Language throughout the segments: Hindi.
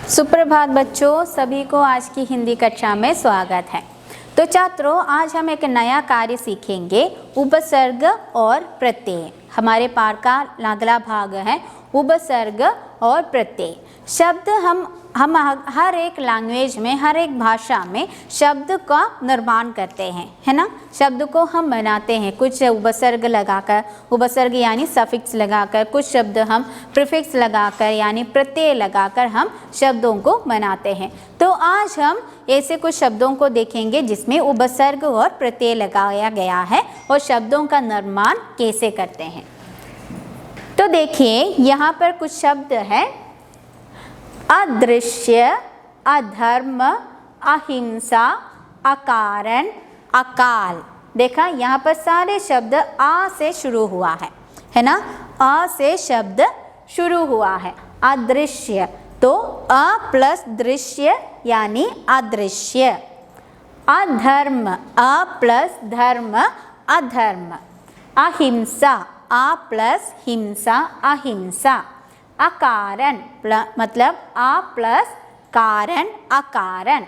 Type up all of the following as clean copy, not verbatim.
सुप्रभात बच्चों, सभी को आज की हिंदी कक्षा में स्वागत है। तो छात्रों, आज हम एक नया कार्य सीखेंगे, उपसर्ग और प्रत्यय। हमारे पाठ का अगला भाग है उपसर्ग और प्रत्यय। शब्द हम हर एक लैंग्वेज में, हर एक भाषा में शब्द का निर्माण करते हैं, है ना। शब्द को हम बनाते हैं कुछ उपसर्ग लगाकर, उपसर्ग यानी सफिक्स लगाकर, कुछ शब्द हम प्रीफिक्स लगाकर यानी प्रत्यय लगाकर हम शब्दों को बनाते हैं। तो आज हम ऐसे कुछ शब्दों को देखेंगे जिसमें उपसर्ग और प्रत्यय लगाया गया है और शब्दों का निर्माण कैसे करते हैं। तो देखिए, यहाँ पर कुछ शब्द है, अदृश्य, अधर्म, अहिंसा, अकारण, अकाल। देखा, यहाँ पर सारे शब्द आ से शुरू हुआ है ना। आ से शब्द शुरू हुआ है। अदृश्य तो अ प्लस दृश्य यानी अदृश्य। अधर्म, अ प्लस धर्म, अधर्म। अहिंसा, आ प्लस हिंसा, अहिंसा। अकारण मतलब आ प्लस कारण, अकारण।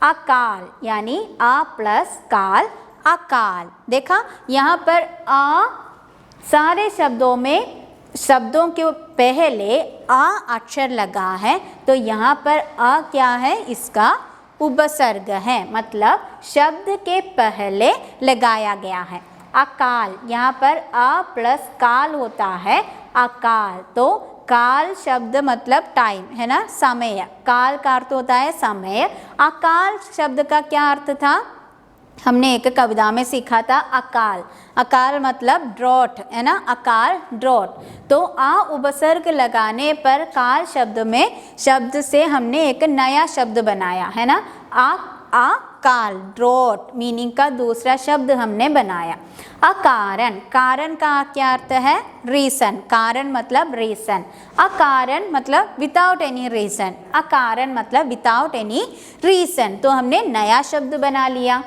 अकाल यानी आ प्लस काल, अकाल। देखा, यहाँ पर आ सारे शब्दों में, शब्दों के पहले आ अक्षर लगा है, तो यहाँ पर आ क्या है, इसका उपसर्ग है, मतलब शब्द के पहले लगाया गया है। अकाल, यहाँ पर आ प्लस काल होता है, अकाल। तो काल शब्द मतलब टाइम, है ना, समय। काल का अर्थ होता है समय। अकाल शब्द का क्या अर्थ था, हमने एक कविता में सीखा था, अकाल। अकाल मतलब ड्रॉट, है ना, अकाल ड्रॉट। तो आ उपसर्ग लगाने पर काल शब्द में, शब्द से हमने एक नया शब्द बनाया, है ना। आ काल, ड्रॉट मीनिंग का दूसरा शब्द हमने बनाया। अकारण, कारण का क्या अर्थ है, रीजन। कारण मतलब रीजन। अकारण मतलब विदाउट एनी रीजन। अकारण मतलब विदाउट एनी रीजन। तो हमने नया शब्द बना लिया।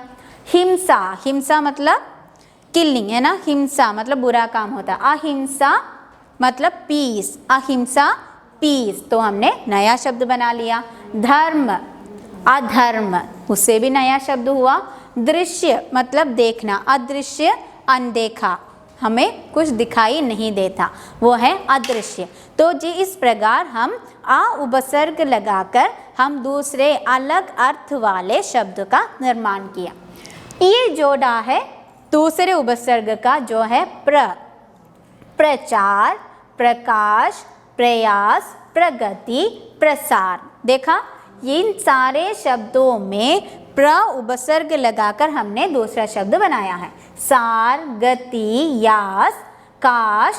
हिंसा, हिंसा मतलब किलिंग, है ना। हिंसा मतलब बुरा काम होता है। अहिंसा मतलब पीस, अहिंसा पीस। तो हमने नया शब्द बना लिया। धर्म, अधर्म, उससे भी नया शब्द हुआ। दृश्य मतलब देखना, अदृश्य अनदेखा, हमें कुछ दिखाई नहीं देता, वो है अदृश्य। तो जी इस प्रकार हम आ उपसर्ग लगाकर हम दूसरे अलग अर्थ वाले शब्द का निर्माण किया। ये जोड़ा है दूसरे उपसर्ग का, जो है प्रचार, प्रकाश, प्रयास, प्रगति, प्रसार। देखा, इन सारे शब्दों में प्र उपसर्ग लगाकर हमने दूसरा शब्द बनाया है। सार, गति, यास, काश,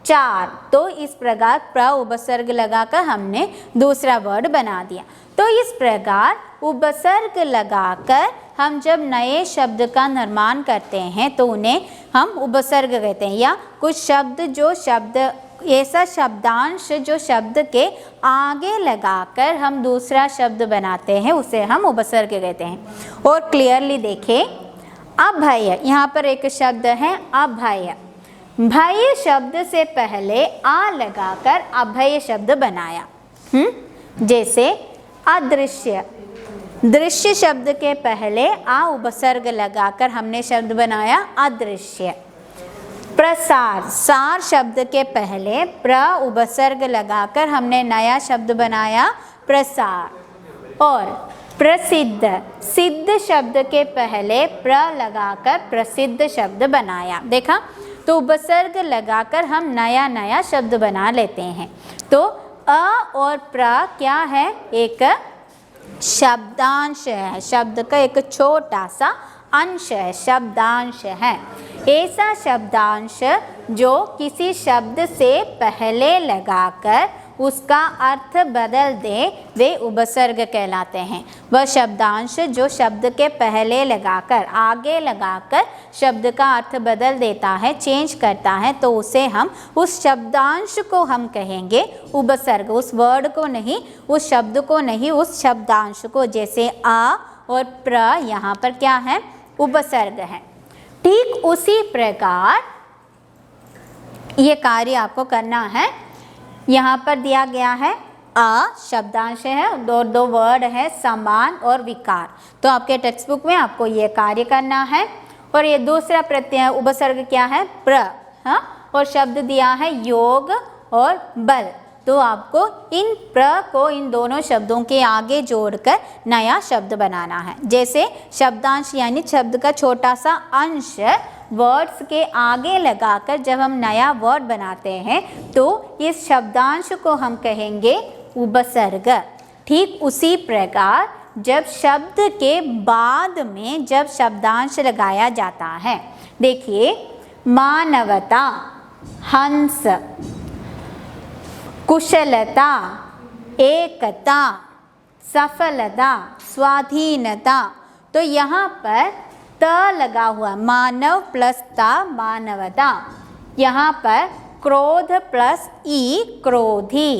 चार। तो इस प्रकार प्र उपसर्ग लगाकर हमने दूसरा वर्ड बना दिया। तो इस प्रकार उपसर्ग लगाकर हम जब नए शब्द का निर्माण करते हैं तो उन्हें हम उपसर्ग कहते हैं, या कुछ शब्द, जो शब्द ऐसा शब्दांश जो शब्द के आगे लगाकर हम दूसरा शब्द बनाते हैं, उसे हम उपसर्ग कहते हैं। और क्लियरली देखें, अभय, यहाँ पर एक शब्द है अभय। भय शब्द से पहले आ लगाकर अभय शब्द बनाया। जैसे अदृश्य, दृश्य शब्द के पहले आ उपसर्ग लगाकर हमने शब्द बनाया अदृश्य। प्रसार, सार शब्द के पहले प्र उपसर्ग लगाकर हमने नया शब्द बनाया प्रसार। और प्रसिद्ध, सिद्ध शब्द के पहले प्र लगाकर प्रसिद्ध शब्द बनाया। देखा, तो उपसर्ग लगाकर हम नया नया शब्द बना लेते हैं। तो अ और प्र क्या है, एक शब्दांश है, शब्द का एक छोटा सा अंश है, शब्दांश है। ऐसा शब्दांश जो किसी शब्द से पहले लगाकर उसका अर्थ बदल दे, वे उपसर्ग कहलाते हैं। वह शब्दांश जो शब्द के पहले लगाकर, आगे लगाकर शब्द का अर्थ बदल देता है, चेंज करता है, तो उसे हम, उस शब्दांश को हम कहेंगे उपसर्ग। उस वर्ड को नहीं, उस शब्द को नहीं, उस शब्दांश को। जैसे आ और प्र यहाँ पर क्या है, उपसर्ग है। ठीक उसी प्रकार ये कार्य आपको करना है। यहाँ पर दिया गया है अ शब्दांश है, दो वर्ड है समान और विकार। तो आपके टेक्स्ट बुक में आपको ये कार्य करना है। और ये दूसरा प्रत्यय उपसर्ग क्या है, प्र, हाँ, और शब्द दिया है योग और बल। तो आपको इन प्र को इन दोनों शब्दों के आगे जोड़कर नया शब्द बनाना है। जैसे शब्दांश यानी शब्द का छोटा सा अंश वर्ड्स के आगे लगाकर जब हम नया वर्ड बनाते हैं तो इस शब्दांश को हम कहेंगे उपसर्ग। ठीक उसी प्रकार जब शब्द के बाद में जब शब्दांश लगाया जाता है, देखिए मानवता, हंस, कुशलता, एकता, सफलता, स्वाधीनता, तो यहाँ पर त लगा हुआ, मानव प्लस ता मानवता। यहाँ पर क्रोध प्लस ई क्रोधी,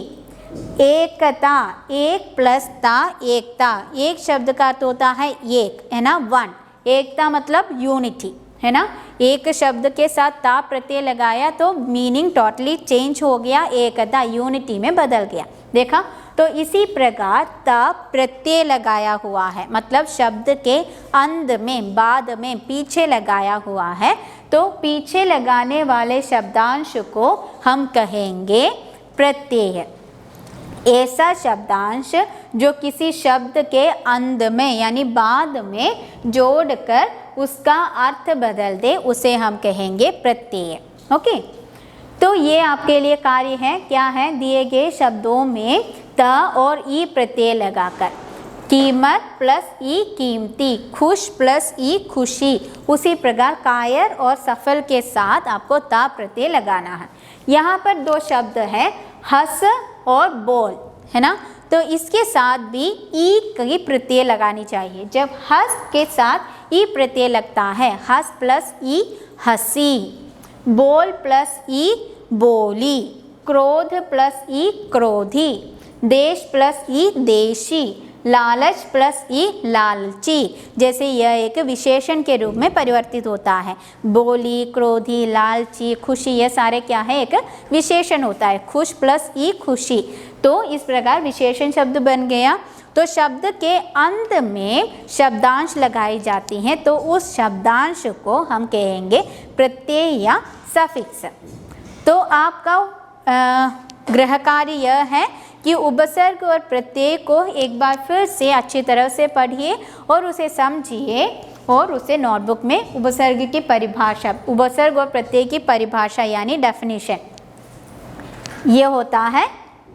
एकता, एक प्लस ता एकता, एक शब्द का अर्थ होता है एक, है ना, वन। एकता मतलब यूनिटी, है ना। एक शब्द के साथ ता प्रत्यय लगाया तो मीनिंग टोटली चेंज हो गया, एकता यूनिटी में बदल गया, देखा। तो इसी प्रकार ता प्रत्यय लगाया हुआ है, मतलब शब्द के अंत में, बाद में, पीछे लगाया हुआ है। तो पीछे लगाने वाले शब्दांश को हम कहेंगे प्रत्यय। ऐसा शब्दांश जो किसी शब्द के अंत में यानी बाद में जोड़कर उसका अर्थ बदल दे, उसे हम कहेंगे प्रत्यय। ओके, तो ये आपके लिए कार्य है, क्या है, दिए गए शब्दों में त और ई प्रत्यय लगाकर, कीमत प्लस ई कीमती, खुश प्लस ई खुशी। उसी प्रकार कायर और सफल के साथ आपको ता प्रत्यय लगाना है। यहाँ पर दो शब्द है, हंस और बोल, है ना। तो इसके साथ भी ई की प्रत्यय लगानी चाहिए। जब हंस के साथ ई प्रत्यय लगता है, हंस प्लस ई हंसी, बोल प्लस ई बोली, क्रोध प्लस ई क्रोधी, देश प्लस ई देशी, लालच प्लस ई लालची। जैसे यह एक विशेषण के रूप में परिवर्तित होता है। बोली, क्रोधी, लालची, खुशी, ये सारे क्या है, एक विशेषण होता है। खुश प्लस ई खुशी, तो इस प्रकार विशेषण शब्द बन गया। तो शब्द के अंत में शब्दांश लगाई जाती हैं, तो उस शब्दांश को हम कहेंगे प्रत्यय या सफिक्स। तो आपका गृह कार्य यह है कि उपसर्ग और प्रत्यय को एक बार फिर से अच्छी तरह से पढ़िए और उसे समझिए और उसे नोटबुक में उपसर्ग की परिभाषा, उपसर्ग और प्रत्यय की परिभाषा यानी डेफिनेशन, ये होता है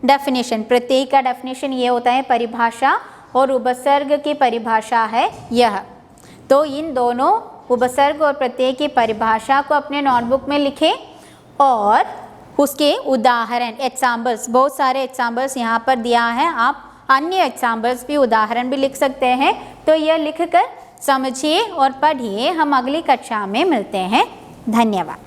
डेफिनेशन। प्रत्यय का डेफिनेशन ये होता है परिभाषा, और उपसर्ग की परिभाषा है यह। तो इन दोनों उपसर्ग और प्रत्यय की परिभाषा को अपने नोटबुक में लिखें और उसके उदाहरण, एग्जाम्पल्स, बहुत सारे एग्जाम्पल्स यहाँ पर दिया है, आप अन्य एग्जाम्पल्स भी, उदाहरण भी लिख सकते हैं। तो यह लिखकर समझिए और पढ़िए। हम अगली कक्षा में मिलते हैं। धन्यवाद।